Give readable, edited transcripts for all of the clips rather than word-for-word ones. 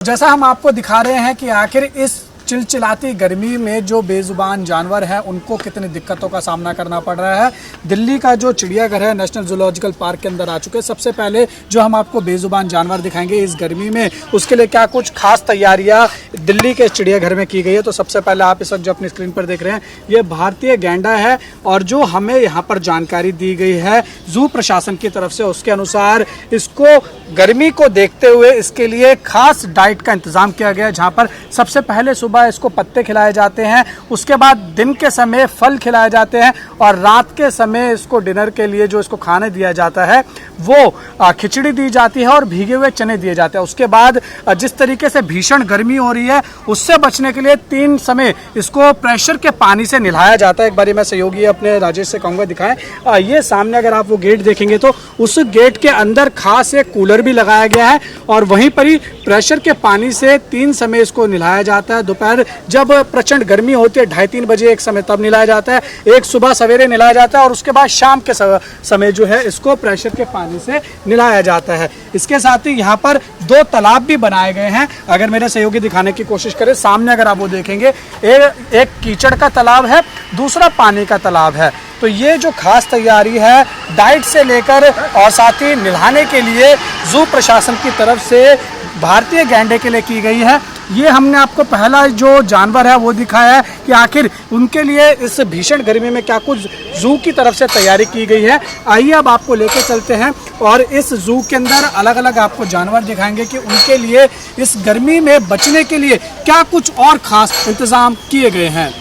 जैसा हम आपको दिखा रहे हैं कि आखिर इस चिलचिलाती गर्मी में जो बेजुबान जानवर हैं उनको कितनी दिक्कतों का सामना करना पड़ रहा है। दिल्ली का जो चिड़ियाघर है नेशनल जूलॉजिकल पार्क के अंदर आ चुके हैं। सबसे पहले जो हम आपको बेजुबान जानवर दिखाएंगे इस गर्मी में, उसके लिए क्या कुछ खास तैयारियां दिल्ली के चिड़ियाघर में की गई है। तो सबसे पहले आप इस वक्त जो अपनी स्क्रीन पर देख रहे हैं ये भारतीय गैंडा है और जो हमें यहाँ पर जानकारी दी गई है जू प्रशासन की तरफ से, उसके अनुसार इसको गर्मी को देखते हुए इसके लिए खास डाइट का इंतजाम किया गया है, जहाँ पर सबसे पहले सुबह इसको पत्ते खिलाए जाते हैं, उसके बाद दिन के समय फल खिलाए जाते हैं और रात के समय इसको डिनर के लिए जो इसको खाने दिया जाता है वो खिचड़ी दी जाती है और भीगे हुए चने दिए जाते हैं। उसके बाद जिस तरीके से भीषण गर्मी हो रही है उससे बचने के लिए 3 समय इसको प्रेशर के पानी से नहलाया जाता है। एक बारी मैं सहयोगी अपने राजेश से कहूँगा दिखाएं। ये सामने अगर आप वो गेट देखेंगे तो उस गेट के अंदर खास एक कूलर भी लगाया गया है और वहीं पर ही प्रेशर के पानी से 3 समय इसको नहलाया जाता है। दोपहर जब प्रचंड गर्मी होती है 2:30-3 बजे एक समय तब नहलाया जाता है, एक सुबह सवेरे नहलाया जाता है और उसके बाद शाम के समय जो है इसको प्रेशर के पानी से नहलाया जाता है। इसके साथ ही यहाँ पर 2 तालाब भी बनाए गए हैं। अगर मेरे सहयोगी दिखाने की कोशिश करें, सामने अगर आप वो देखेंगे एक कीचड़ का तालाब है, दूसरा पानी का तालाब है। तो ये जो खास तैयारी है डाइट से लेकर और साथ ही नहलाने के लिए जू प्रशासन की तरफ से भारतीय गैंडे के लिए की गई है। ये हमने आपको पहला जो जानवर है वो दिखाया है कि आखिर उनके लिए इस भीषण गर्मी में क्या कुछ जू की तरफ से तैयारी की गई है। आइए अब आपको लेकर चलते हैं और इस जू के अंदर अलग अलग आपको जानवर दिखाएंगे कि उनके लिए इस गर्मी में बचने के लिए क्या कुछ और खास इंतजाम किए गए हैं।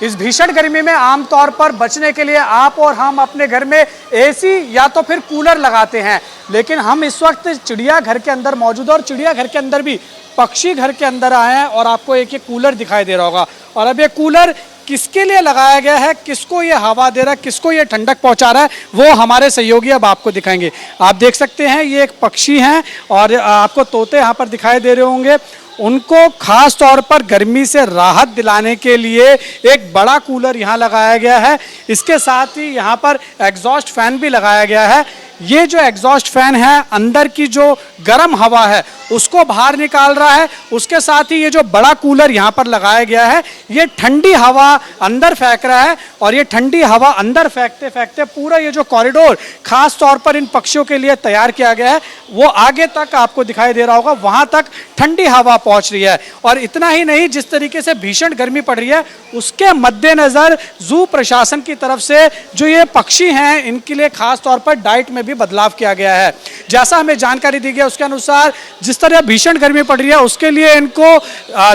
इस भीषण गर्मी में आमतौर पर बचने के लिए आप और हम अपने घर में एसी या तो फिर कूलर लगाते हैं, लेकिन हम इस वक्त चिड़ियाघर के अंदर मौजूद हैं और चिड़ियाघर के अंदर भी पक्षी घर के अंदर आए हैं और आपको एक कूलर दिखाई दे रहा होगा। और अब ये कूलर किसके लिए लगाया गया है, किसको ये हवा दे रहा है, किसको ये ठंडक पहुंचा रहा है, वो हमारे सहयोगी अब आपको दिखाएंगे। आप देख सकते हैं ये एक पक्षी हैं और आपको तोते यहाँ पर दिखाई दे रहे होंगे। उनको खास तौर पर गर्मी से राहत दिलाने के लिए एक बड़ा कूलर यहाँ लगाया गया है। इसके साथ ही यहाँ पर एग्जॉस्ट फैन भी लगाया गया है। ये जो एग्जॉस्ट फैन है अंदर की जो गर्म हवा है उसको बाहर निकाल रहा है। उसके साथ ही ये जो बड़ा कूलर यहाँ पर लगाया गया है ये ठंडी हवा अंदर फेंक रहा है और ये ठंडी हवा अंदर फेंकते फेंकते पूरा ये जो कॉरिडोर खास तौर पर इन पक्षियों के लिए तैयार किया गया है वो आगे तक आपको दिखाई दे रहा होगा, वहाँ तक ठंडी हवा पहुँच रही है। और इतना ही नहीं, जिस तरीके से भीषण गर्मी पड़ रही है उसके मद्देनज़र जू प्रशासन की तरफ से जो ये पक्षी हैं इनके लिए खास तौर पर डाइट में भी बदलाव किया गया है। जैसा हमें जानकारी दी गई उसके अनुसार जिस तरह भीषण गर्मी पड़ रही है उसके लिए इनको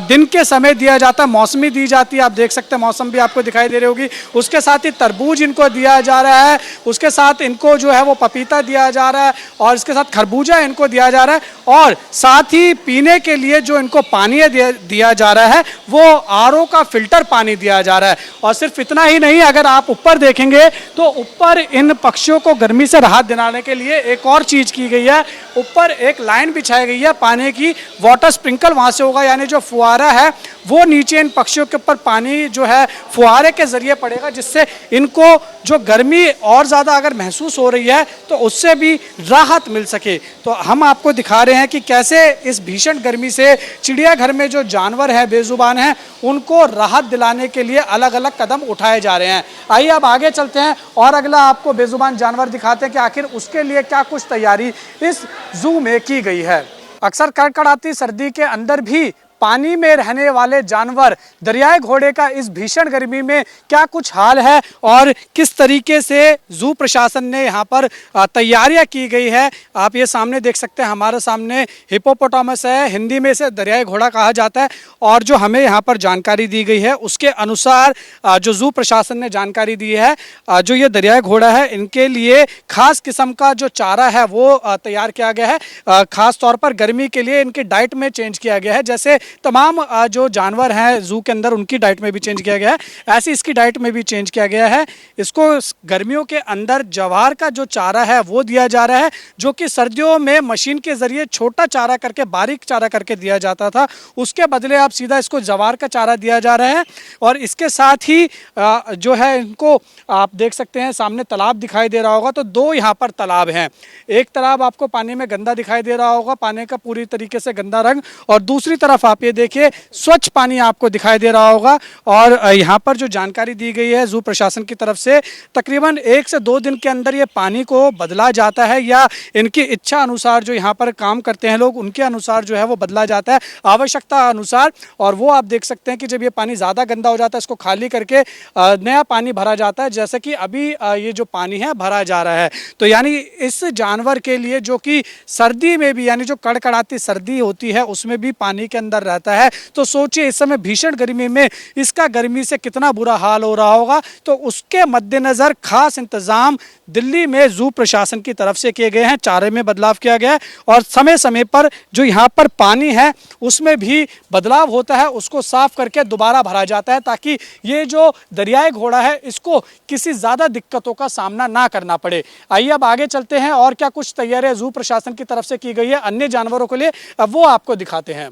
दिन के समय दिया जाता है, मौसमी दी जाती है। आप देख सकते हैं मौसम भी आपको दिखाई दे रही होगी। उसके साथ ही तरबूज इनको दिया जा रहा है, उसके साथ इनको जो है वो पपीता दिया जा रहा है और इसके साथ खरबूजा इनको दिया जा रहा है और साथ ही पीने के लिए जो इनको पानी दिया जा रहा है वो आरओ का फिल्टर पानी दिया जा रहा है। और सिर्फ इतना ही नहीं, अगर आप ऊपर देखेंगे तो ऊपर इन पक्षियों को गर्मी से राहत दिलाने के लिए एक और चीज की गई है। ऊपर एक लाइन बिछाई गई है पानी की, वाटर स्प्रिंकल वहां से होगा, यानी जो फुहारा है वो नीचे इन पक्षियों के ऊपर पानी जो है फुहारे के जरिए पड़ेगा, जिससे इनको जो गर्मी और ज़्यादा अगर महसूस हो रही है तो उससे भी राहत मिल सके। तो हम आपको दिखा रहे हैं कि कैसे इस भीषण गर्मी से चिड़ियाघर में जो जानवर है बेजुबान हैं उनको राहत दिलाने के लिए अलग अलग कदम उठाए जा रहे हैं। आइए अब आगे चलते हैं और अगला आपको बेजुबान जानवर दिखाते हैं कि आखिर उसके लिए क्या कुछ तैयारी इस जू में की गई है। अक्सर कड़कड़ाती सर्दी के अंदर भी पानी में रहने वाले जानवर दरियाई घोड़े का इस भीषण गर्मी में क्या कुछ हाल है और किस तरीके से जू प्रशासन ने यहाँ पर तैयारियां की गई है। आप ये सामने देख सकते हैं, हमारे सामने हिप्पोपोटामस है, हिंदी में इसे दरियाई घोड़ा कहा जाता है। और जो हमें यहाँ पर जानकारी दी गई है उसके अनुसार जो जू प्रशासन ने जानकारी दी है, जो ये दरियाई घोड़ा है इनके लिए खास किस्म का जो चारा है वो तैयार किया गया है। खास तौर पर गर्मी के लिए इनकी डाइट में चेंज किया गया है। जैसे तमाम जो जानवर हैं जू के अंदर उनकी डाइट में भी चेंज किया गया है, ऐसी इसकी डाइट में भी चेंज किया गया है। इसको गर्मियों के अंदर जवार का जो चारा है वो दिया जा रहा है, जो कि सर्दियों में मशीन के जरिए छोटा चारा करके, बारीक चारा करके दिया जाता था, उसके बदले आप सीधा इसको जवार का चारा दिया जा रहा है। और इसके साथ ही जो है इनको आप देख सकते हैं, सामने तालाब दिखाई दे रहा होगा, तो दो यहाँ पर तालाब हैं। एक तालाब आपको पानी में गंदा दिखाई दे रहा होगा, पानी का पूरी तरीके से गंदा रंग, और दूसरी तरफ आप ये देखिए स्वच्छ पानी आपको दिखाई दे रहा होगा। और यहाँ पर जो जानकारी दी गई है जू प्रशासन की तरफ से, तकरीबन 1 से 2 दिन के अंदर ये पानी को बदला जाता है, या इनकी इच्छा अनुसार जो यहाँ पर काम करते हैं लोग, उनके अनुसार जो है वो बदला जाता है आवश्यकता अनुसार। और वो आप देख सकते हैं कि जब ये पानी ज़्यादा गंदा हो जाता है, इसको खाली करके नया पानी भरा जाता है, जैसे कि अभी ये जो पानी है भरा जा रहा है। तो यानी इस जानवर के लिए, जो कि सर्दी में भी, यानी जो कड़कड़ाती सर्दी होती है उसमें भी पानी के अंदर रहता है, तो सोचिए इस समय भीषण गर्मी में इसका गर्मी से कितना बुरा हाल हो रहा होगा। तो उसके मद्देनज़र खास इंतज़ाम दिल्ली में जू प्रशासन की तरफ से किए गए हैं, चारे में बदलाव किया गया है, और समय समय पर जो यहाँ पर पानी है उसमें भी बदलाव होता है, उसको साफ करके दोबारा भरा जाता है, ताकि ये जो दरियाई घोड़ा है इसको किसी ज़्यादा दिक्कतों का सामना ना करना पड़े। आइए अब आगे चलते हैं और क्या कुछ तैयारियां जू प्रशासन की तरफ से की गई है अन्य जानवरों के लिए, अब वो आपको दिखाते हैं।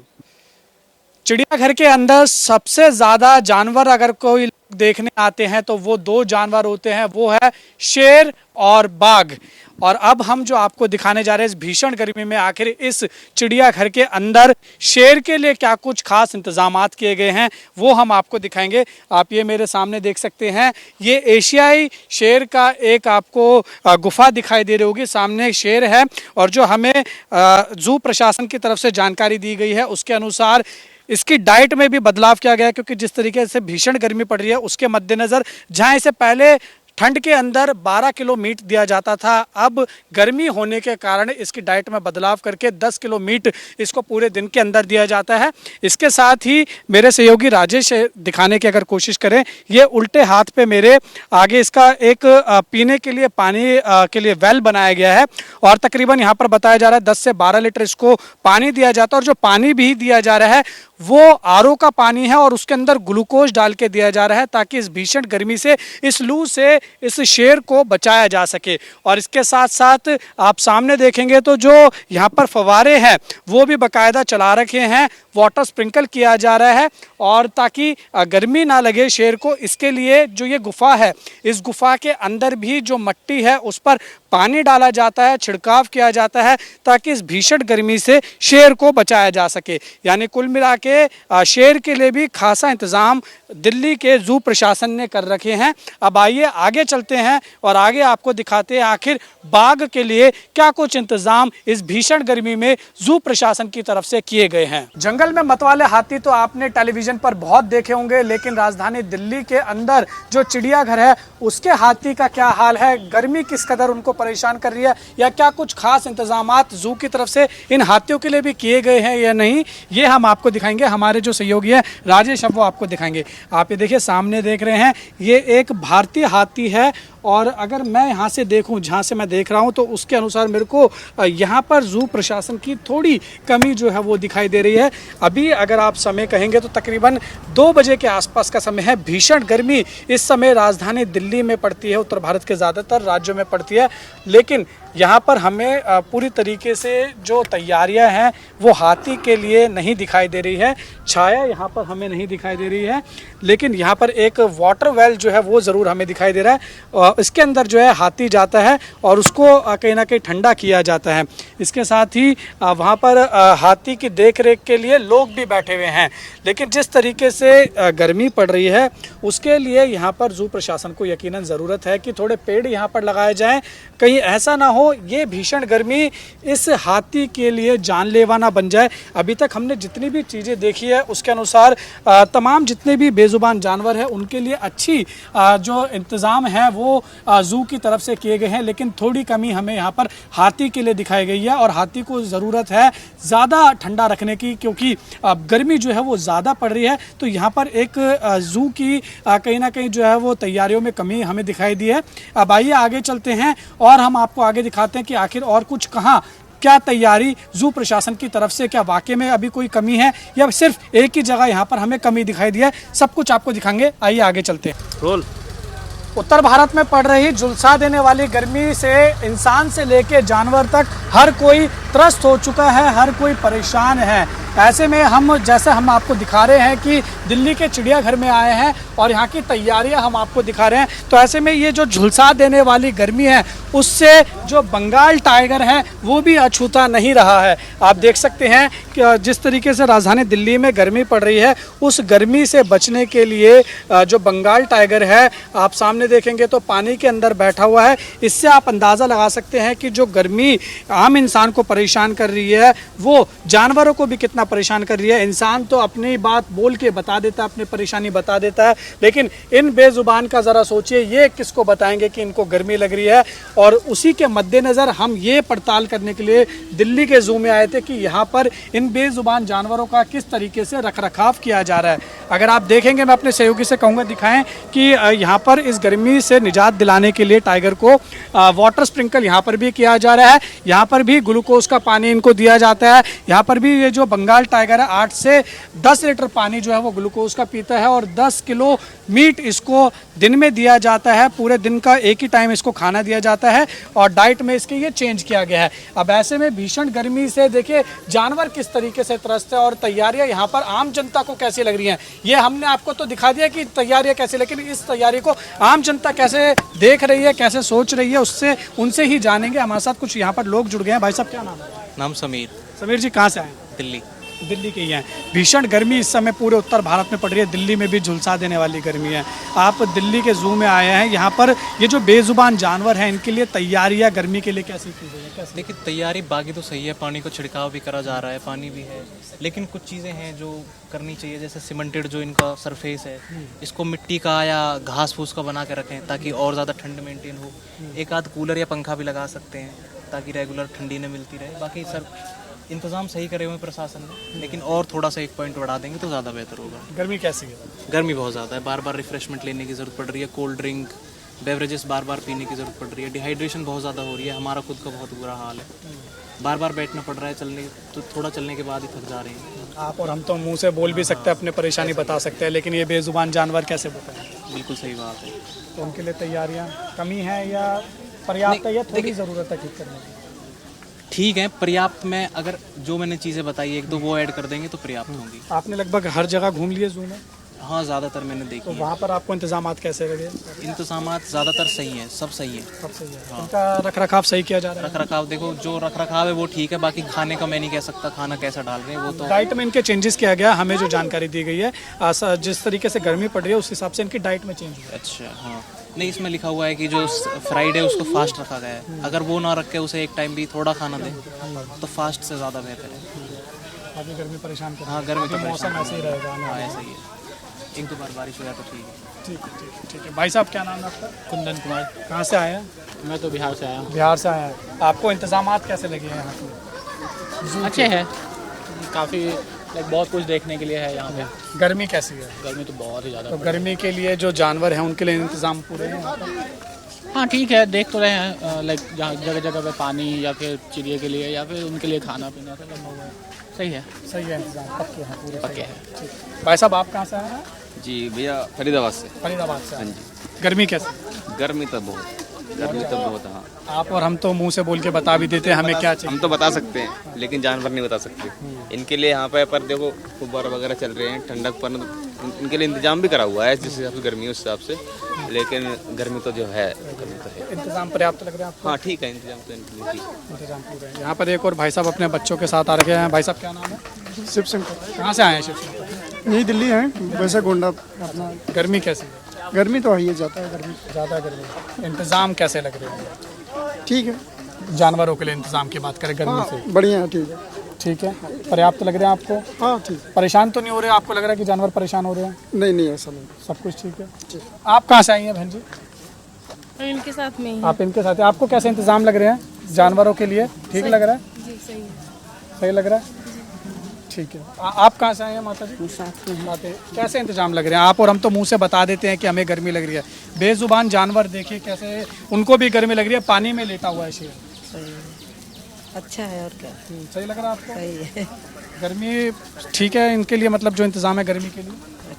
चिड़ियाघर के अंदर सबसे ज़्यादा जानवर अगर कोई देखने आते हैं तो वो 2 जानवर होते हैं, वो है शेर और बाघ। और अब हम जो आपको दिखाने जा रहे हैं इस भीषण गर्मी में आखिर इस चिड़ियाघर के अंदर शेर के लिए क्या कुछ खास इंतजामात किए गए हैं, वो हम आपको दिखाएंगे। आप ये मेरे सामने देख सकते हैं, ये एशियाई शेर का एक आपको गुफा दिखाई दे रही होगी, सामने शेर है। और जो हमें जू प्रशासन की तरफ से जानकारी दी गई है उसके अनुसार इसकी डाइट में भी बदलाव किया गया है, क्योंकि जिस तरीके से भीषण गर्मी पड़ रही है उसके मद्देनज़र जहां इसे पहले ठंड के अंदर 12 किलो मीट दिया जाता था, अब गर्मी होने के कारण इसकी डाइट में बदलाव करके 10 किलो मीट इसको पूरे दिन के अंदर दिया जाता है। इसके साथ ही मेरे सहयोगी राजेश दिखाने की अगर कोशिश करें, ये उल्टे हाथ पे मेरे आगे इसका एक पीने के लिए पानी के लिए वेल बनाया गया है, और तकरीबन यहाँ पर बताया जा रहा है 10 से 12 लीटर इसको पानी दिया जाता है। और जो पानी भी दिया जा रहा है वो आरओ का पानी है, और उसके अंदर ग्लूकोज डाल के दिया जा रहा है, ताकि इस भीषण गर्मी से, इस लू से इस शेर को बचाया जा सके। और इसके साथ साथ आप सामने देखेंगे तो जो यहाँ पर फव्वारे हैं वो भी बाकायदा चला रखे हैं, वाटर स्प्रिंकल किया जा रहा है, और ताकि गर्मी ना लगे शेर को। इसके लिए जो ये गुफा है, इस गुफा के अंदर भी जो मिट्टी है उस पर पानी डाला जाता है, छिड़काव किया जाता है, ताकि इस भीषण गर्मी से शेर को बचाया जा सके। यानी कुल मिला के शेर के लिए भी खासा इंतज़ाम दिल्ली के जू प्रशासन ने कर रखे हैं। अब आइए आगे चलते हैं और आगे आपको दिखाते हैं आखिर बाघ के लिए क्या कुछ इंतज़ाम इस भीषण गर्मी में जू प्रशासन की तरफ से किए गए हैं। जंगल में मतवाले हाथी तो आपने टेलीविज़न पर बहुत देखे होंगे, लेकिन राजधानी दिल्ली के अंदर जो चिड़ियाघर है उसके हाथी का क्या हाल है, गर्मी किस कदर उनको परेशान कर रही है, या क्या कुछ खास इंतजामात जू की तरफ से इन हाथियों के लिए भी किए गए हैं या नहीं, ये हम आपको दिखाएंगे। हमारे जो सहयोगी है राजेश, अब वो आपको दिखाएंगे। आप ये देखिए, सामने देख रहे हैं, ये एक भारतीय हाथी है, और अगर मैं यहाँ से देखूँ, जहाँ से मैं देख रहा हूँ, तो उसके अनुसार मेरे को यहाँ पर जू प्रशासन की थोड़ी कमी जो है वो दिखाई दे रही है। अभी अगर आप समय कहेंगे तो तकरीबन 2 बजे के आसपास का समय है। भीषण गर्मी इस समय राजधानी दिल्ली में पड़ती है, उत्तर भारत के ज़्यादातर राज्यों में पड़ती है, लेकिन यहाँ पर हमें पूरी तरीके से जो तैयारियां हैं वो हाथी के लिए नहीं दिखाई दे रही है। छाया यहाँ पर हमें नहीं दिखाई दे रही है, लेकिन यहाँ पर एक वाटर वेल जो है वो ज़रूर हमें दिखाई दे रहा है। इसके अंदर जो है हाथी जाता है और उसको कहीं ना कहीं ठंडा किया जाता है। इसके साथ ही वहाँ पर हाथी की देख रेख के लिए लोग भी बैठे हुए हैं, लेकिन जिस तरीके से गर्मी पड़ रही है उसके लिए यहाँ पर जू प्रशासन को यकीनन ज़रूरत है कि थोड़े पेड़ यहाँ पर लगाए जाएँ, कहीं ऐसा ना हो ये भीषण गर्मी इस हाथी के लिए जानलेवा ना बन जाए। अभी तक हमने जितनी भी चीज़ें देखी है उसके अनुसार तमाम जितने भी बेजुबान जानवर हैं उनके लिए अच्छी जो इंतज़ाम है वो जू की तरफ से किए गए हैं, लेकिन थोड़ी कमी हमें यहाँ पर हाथी के लिए दिखाई गई है। और हाथी को ज़रूरत है ज़्यादा ठंडा रखने की, क्योंकि गर्मी जो है वो ज़्यादा पड़ रही है। तो यहाँ पर एक जू की कहीं ना कहीं जो है वो तैयारियों में कमी हमें दिखाई दी है। अब आइए आगे चलते हैं और हम आपको आगे दिखाते हैं कि आखिर और कुछ कहाँ क्या तैयारी जू प्रशासन की तरफ से, क्या वाकई में अभी कोई कमी है या सिर्फ एक ही जगह यहाँ पर हमें कमी दिखाई दी है, सब कुछ आपको दिखाएंगे। आइए आगे चलते हैं। रोल। उत्तर भारत में पड़ रही झुलसा देने वाली गर्मी से इंसान से लेकर जानवर तक हर कोई त्रस्त हो चुका है, हर कोई परेशान है। ऐसे में हम आपको दिखा रहे हैं कि दिल्ली के चिड़ियाघर में आए हैं और यहाँ की तैयारियां हम आपको दिखा रहे हैं। तो ऐसे में ये जो झुलसा देने वाली गर्मी है उससे जो बंगाल टाइगर है वो भी अछूता नहीं रहा है। आप देख सकते हैं कि जिस तरीके से राजधानी दिल्ली में गर्मी पड़ रही है, उस गर्मी से बचने के लिए जो बंगाल टाइगर है आप सामने देखेंगे तो पानी के अंदर बैठा हुआ है। इससे आप अंदाज़ा लगा सकते हैं कि जो गर्मी आम इंसान को परेशान कर रही है वो जानवरों को भी कितना परेशान कर रही है। इंसान तो अपनी बात बोल के बता देता है, अपनी परेशानी बता देता है, लेकिन इन बेजुबान का ज़रा सोचिए ये किसको बताएंगे कि इनको गर्मी लग रही है। और उसी के मद्देनज़र हम ये पड़ताल करने के लिए दिल्ली के जू में आए थे कि यहाँ पर इन बेजुबान जानवरों का किस तरीके से रखरखाव किया जा रहा है। अगर आप देखेंगे, मैं अपने सहयोगी से कहूँगा दिखाएं कि यहाँ पर इस गर्मी से निजात दिलाने के लिए टाइगर को वाटर स्प्रिंकल यहाँ पर भी किया जा रहा है। यहाँ पर भी ग्लूकोज का पानी इनको दिया जाता है। यहाँ पर भी ये जो बंगाल टाइगर है 8 से 10 लीटर पानी जो है वो ग्लूकोज का पीता है और 10 किलो मीट इसको दिन में दिया जाता है। पूरे दिन का एक ही टाइम इसको खाना दिया जाता है और डाइट में इसके ये चेंज किया गया है। अब ऐसे में भीषण गर्मी से देखिए जानवर किस तरीके से त्रस्त है और तैयारियां यहाँ पर आम जनता को कैसी लग रही हैं। ये हमने आपको तो दिखा दिया कि तैयारियां कैसी, लेकिन इस तैयारी को आम जनता कैसे देख रही है, कैसे सोच रही है, उससे उनसे ही जानेंगे। हमारे साथ कुछ यहाँ पर लोग जुड़ गए हैं। भाई साहब क्या नाम है? नाम समीर। समीर जी कहाँ से आए? दिल्ली। दिल्ली के ही हैं। भीषण गर्मी इस समय पूरे उत्तर भारत में पड़ रही है, दिल्ली में भी झुलसा देने वाली गर्मी है। आप दिल्ली के जू में आए हैं, यहाँ पर ये जो बेजुबान जानवर हैं इनके लिए तैयारियां गर्मी के लिए कैसी की गई है? कैसे? देखिए तैयारी बाकी तो सही है, पानी को छिड़काव भी करा जा रहा है, पानी भी है, लेकिन कुछ चीज़ें हैं जो करनी चाहिए। जैसे सीमेंटेड जो इनका सरफेस है इसको मिट्टी का या घास फूस का बना के रखें ताकि और ज़्यादा ठंड मेंटेन हो। एक आध कूलर या पंखा भी लगा सकते हैं ताकि रेगुलर ठंडी न मिलती रहे। बाकी सर इंतज़ाम सही करे हुए प्रशासन ने, लेकिन और थोड़ा सा एक पॉइंट बढ़ा देंगे तो ज़्यादा बेहतर होगा। गर्मी कैसी है? गर्मी बहुत ज़्यादा है, बार बार रिफ्रेशमेंट लेने की ज़रूरत पड़ रही है, कोल्ड ड्रिंक बेवरेजेस बार बार पीने की ज़रूरत पड़ रही है, डिहाइड्रेशन बहुत ज़्यादा हो रही है। हमारा खुद का बहुत बुरा हाल है, बार बार बैठना पड़ रहा है, चलने तो थोड़ा चलने के बाद ही थक जा रहे हैं। आप और हम तो मुंह से बोल भी सकते हैं, अपने परेशानी बता सकते हैं, लेकिन ये बेजुबान जानवर कैसे बताएं? बिल्कुल सही बात है। तो उनके लिए तैयारियाँ कमी है या पर्याप्त है या थोड़ी ज़रूरत है ठीक करने की? ठीक है, पर्याप्त में अगर जो मैंने चीज़ें बताई एक दो वो ऐड कर देंगे तो पर्याप्त होंगी। आपने लगभग हर जगह घूम लिए जू में? हाँ, ज़्यादातर मैंने देखी तो है। वहाँ पर आपको इंतजामात कैसे लगे? इंतजामात ज़्यादातर सही हैं, सब सही है। सब सही है। हाँ। इनका रखरखाव सही किया जा रहा है? रख रखाव देखो, जो रख रखाव है वो ठीक है, बाकी खाने का मैं नहीं कह सकता खाना कैसा डाल रहे हैं वो तो। डाइट में इनके चेंजेस किया गया, हमें जो जानकारी दी गई है जिस तरीके से गर्मी पड़ रही है उस हिसाब से इनकी डाइट में चेंज हुआ है। अच्छा, हाँ नहीं, इसमें लिखा हुआ है कि जो फ्राइडे उसको फास्ट रखा गया है, अगर वो ना रख के उसे एक टाइम भी थोड़ा खाना दे तो फास्ट से ज़्यादा बेहतर है। अभी गर्मी परेशान कर रही है। हाँ, गर्मी तो मौसम ऐसे ही रहेगा। हाँ ऐसा ही है, एक दो बार बारिश हो जाए तो ठीक है। ठीक है, ठीक है, ठीक है। भाई साहब क्या नाम है आपका? कुंदन कुमार। कहाँ से आए हैं? मैं तो बिहार से आया हूँ। बिहार से आए हैं। आपको इंतजामात कैसे लगे हैं यहाँ पे? अच्छे हैं, काफ़ी लाइक बहुत कुछ देखने के लिए है यहाँ पे। गर्मी कैसी है? गर्मी तो बहुत ही ज़्यादा। तो गर्मी के लिए जो जानवर हैं उनके लिए इंतजाम पूरे हैं यहाँ पर? हाँ ठीक है, देख तो रहे हैं लाइक जहाँ जगह जगह पे पानी या फिर चिड़िया के लिए या फिर उनके लिए खाना पीना सब लगा हुआ है। सही है, सही है, इंतजाम पक्के हैं पूरे? पक्के हैं। ठीक। भाई साहब आप कहाँ से आए हैं? जी भैया, फरीदाबाद से। फरीदाबाद से। हाँ जी। गर्मी कैसी? गर्मी तो बहुत हाँ। आप और हम तो मुंह से बोल के बता भी देते हैं हमें क्या चाहिए। हम तो बता सकते हैं लेकिन जानवर नहीं बता सकते। इनके लिए यहाँ पे पर देखो फुब्बारा वगैरह चल रहे हैं, ठंडक पर इनके लिए इंतजाम भी करा हुआ है जिस हिसाब से गर्मी है उस हिसाब से, लेकिन गर्मी तो जो है गर्मी तो है। इंतजाम पर्याप्त लग रहे हैं आपको? हाँ ठीक है, इंतजाम तो इनके लिए ठीक है। इंतजाम पूरे हैं। यहाँ पर एक और भाई साहब अपने बच्चों के साथ आ रखे हैं। भाई साहब क्या नाम है? शिव सिंह। कहाँ से आए हैं? शिव सिंह। यही दिल्ली है, वैसे गोंडा अपना। गर्मी कैसी है? गर्मी तो है ही, ज़्यादा है गर्मी। ज़्यादा गर्मी। इंतजाम कैसे लग रहे हैं? ठीक है। जानवरों के लिए इंतजाम की बात करें गर्मी से? बढ़िया है, ठीक है। ठीक है, पर्याप्त लग रहे हैं आपको? हाँ ठीक है। परेशान तो नहीं हो रहे? आपको लग रहा है कि जानवर परेशान हो रहे हैं? नहीं नहीं, ऐसा नहीं। सब कुछ ठीक है। आप कहाँ से आई हैं बहन जी? इनके साथ में ही। आप इनके साथ हैं। आपको कैसे इंतजाम लग रहे हैं जानवरों के लिए? ठीक लग रहा है? जी सही है। सही लग रहा है? ठीक है। आप कहाँ से आए हैं माता जी? साथ में बातें कैसे इंतजाम लग रहे हैं? आप और हम तो मुंह से बता देते हैं कि हमें गर्मी लग रही है, बेजुबान जानवर देखिए कैसे उनको भी गर्मी लग रही है, पानी में लेटा हुआ है शेर। अच्छा है और क्या, सही लग रहा है आपको? सही है, गर्मी ठीक है इनके लिए, मतलब जो इंतजाम है गर्मी के लिए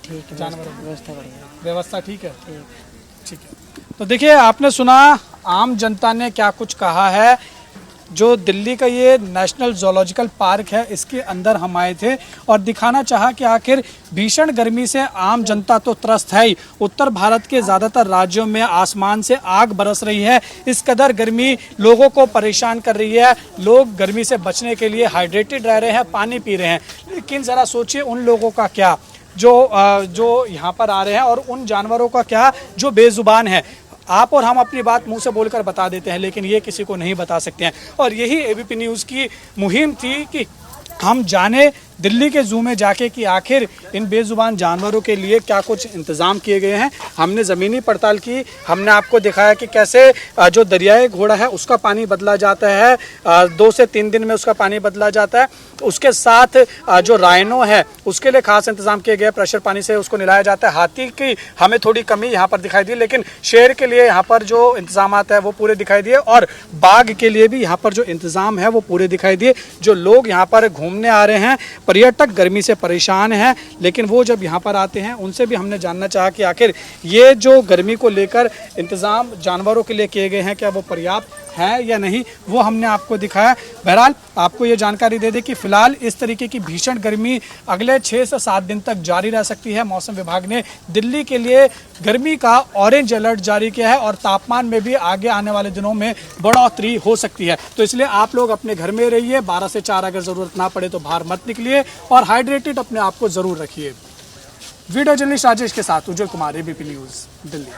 ठीक है, जानवरों व्यवस्था बढ़िया है। व्यवस्था ठीक है? ठीक है। तो देखिए आपने सुना आम जनता ने क्या कुछ कहा है। जो दिल्ली का ये नेशनल जूलॉजिकल पार्क है इसके अंदर हम आए थे और दिखाना चाहा कि आखिर भीषण गर्मी से आम जनता तो त्रस्त है ही, उत्तर भारत के ज़्यादातर राज्यों में आसमान से आग बरस रही है। इस कदर गर्मी लोगों को परेशान कर रही है। लोग गर्मी से बचने के लिए हाइड्रेटेड रह रहे हैं, पानी पी रहे हैं। लेकिन ज़रा सोचिए उन लोगों का क्या जो यहाँ पर आ रहे हैं, और उन जानवरों का क्या जो बेजुबान है। आप और हम अपनी बात मुंह से बोलकर बता देते हैं लेकिन ये किसी को नहीं बता सकते हैं। और यही एबीपी न्यूज़ की मुहिम थी कि हम जाने दिल्ली के जू में जाके कि आखिर इन बेजुबान जानवरों के लिए क्या कुछ इंतज़ाम किए गए हैं। हमने ज़मीनी पड़ताल की, हमने आपको दिखाया कि कैसे जो दरियाई घोड़ा है उसका पानी बदला जाता है, 2 से 3 दिन में उसका पानी बदला जाता है। उसके साथ जो राइनो है उसके लिए खास इंतज़ाम किए गए, प्रेशर पानी से उसको नहलाया जाता है। हाथी की हमें थोड़ी कमी यहाँ पर दिखाई दी, लेकिन शेर के लिए यहाँ पर जो इंतज़ाम है वो पूरे दिखाई दिए, और बाघ के लिए भी यहाँ पर जो इंतज़ाम है वो पूरे दिखाई दिए। जो लोग यहाँ पर घूमने आ रहे हैं, पर्यटक गर्मी से परेशान हैं, लेकिन वो जब यहाँ पर आते हैं उनसे भी हमने जानना चाहा कि आखिर ये जो गर्मी को लेकर इंतज़ाम जानवरों के लिए किए गए हैं क्या वो पर्याप्त है या नहीं, वो हमने आपको दिखाया। बहरहाल आपको ये जानकारी दे दें कि फ़िलहाल इस तरीके की भीषण गर्मी अगले 6 से 7 दिन तक जारी रह सकती है। मौसम विभाग ने दिल्ली के लिए गर्मी का ऑरेंज अलर्ट जारी किया है और तापमान में भी आगे आने वाले दिनों में बढ़ोतरी हो सकती है। तो इसलिए आप लोग अपने घर में रहिए, 12 से 4 अगर ज़रूरत ना पड़े तो बाहर मत निकलिए और हाइड्रेटेड अपने आप को ज़रूर रखिए। वीडियो जर्नलिस्ट राजेश के साथ उज्जवल कुमार, एबीपी न्यूज़ दिल्ली।